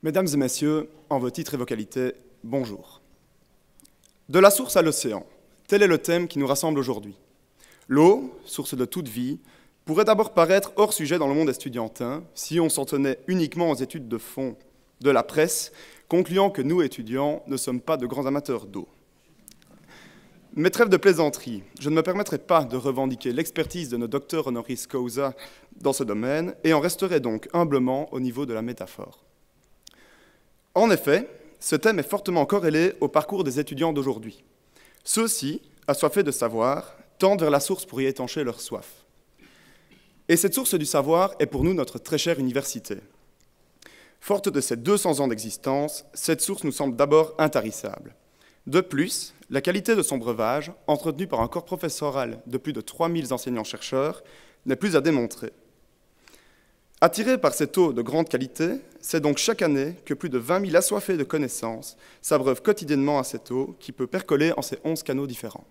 Mesdames et messieurs, en vos titres et vos qualités, bonjour. De la source à l'océan, tel est le thème qui nous rassemble aujourd'hui. L'eau, source de toute vie, pourrait d'abord paraître hors sujet dans le monde estudiantin si on s'en tenait uniquement aux études de fond de la presse, concluant que nous, étudiants, ne sommes pas de grands amateurs d'eau. Mais trêve de plaisanterie, je ne me permettrai pas de revendiquer l'expertise de nos docteurs honoris causa dans ce domaine et en resterai donc humblement au niveau de la métaphore. En effet, ce thème est fortement corrélé au parcours des étudiants d'aujourd'hui. Ceux-ci, assoiffés de savoir, tendent vers la source pour y étancher leur soif. Et cette source du savoir est pour nous notre très chère université. Forte de ses 200 ans d'existence, cette source nous semble d'abord intarissable. De plus, la qualité de son breuvage, entretenu par un corps professoral de plus de 3000 enseignants-chercheurs, n'est plus à démontrer. Attirés par cette eau de grande qualité, c'est donc chaque année que plus de 20 000 assoiffés de connaissances s'abreuvent quotidiennement à cette eau qui peut percoler en ses 11 canaux différents.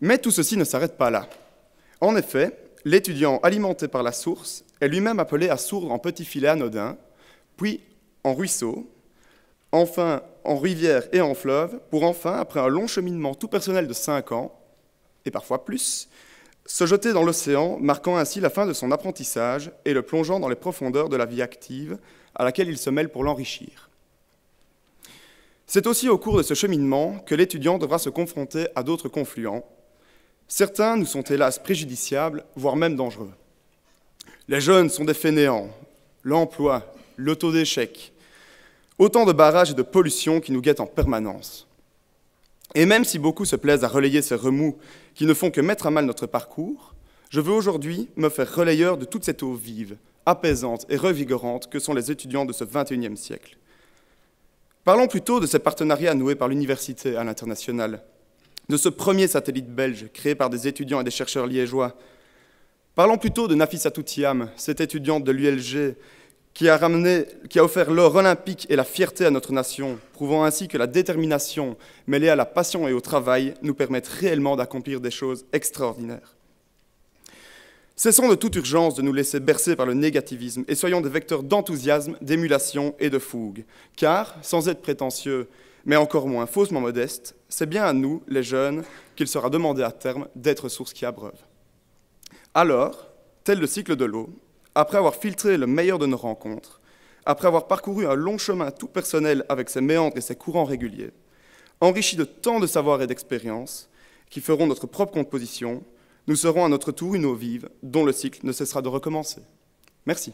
Mais tout ceci ne s'arrête pas là. En effet, l'étudiant alimenté par la source est lui-même appelé à sourdre en petits filets anodins, puis en ruisseaux, enfin en rivières et en fleuves, pour enfin, après un long cheminement tout personnel de 5 ans, et parfois plus, se jeter dans l'océan, marquant ainsi la fin de son apprentissage et le plongeant dans les profondeurs de la vie active à laquelle il se mêle pour l'enrichir. C'est aussi au cours de ce cheminement que l'étudiant devra se confronter à d'autres confluents. Certains nous sont hélas préjudiciables, voire même dangereux. Les jeunes sont des fainéants, l'emploi, le taux d'échec, autant de barrages et de pollution qui nous guettent en permanence. Et même si beaucoup se plaisent à relayer ces remous qui ne font que mettre à mal notre parcours, je veux aujourd'hui me faire relayeur de toute cette eau vive, apaisante et revigorante que sont les étudiants de ce XXIe siècle. Parlons plutôt de ces partenariats noués par l'université à l'international, de ce premier satellite belge créé par des étudiants et des chercheurs liégeois. Parlons plutôt de Nafissatou Thiam, cette étudiante de l'ULG, qui a offert l'or olympique et la fierté à notre nation, prouvant ainsi que la détermination mêlée à la passion et au travail nous permettent réellement d'accomplir des choses extraordinaires. Cessons de toute urgence de nous laisser bercer par le négativisme et soyons des vecteurs d'enthousiasme, d'émulation et de fougue, car, sans être prétentieux, mais encore moins faussement modeste, c'est bien à nous, les jeunes, qu'il sera demandé à terme d'être source qui abreuve. Alors, tel le cycle de l'eau, après avoir filtré le meilleur de nos rencontres, après avoir parcouru un long chemin tout personnel avec ses méandres et ses courants réguliers, enrichi de tant de savoir et d'expérience qui feront notre propre composition, nous serons à notre tour une eau vive dont le cycle ne cessera de recommencer. Merci.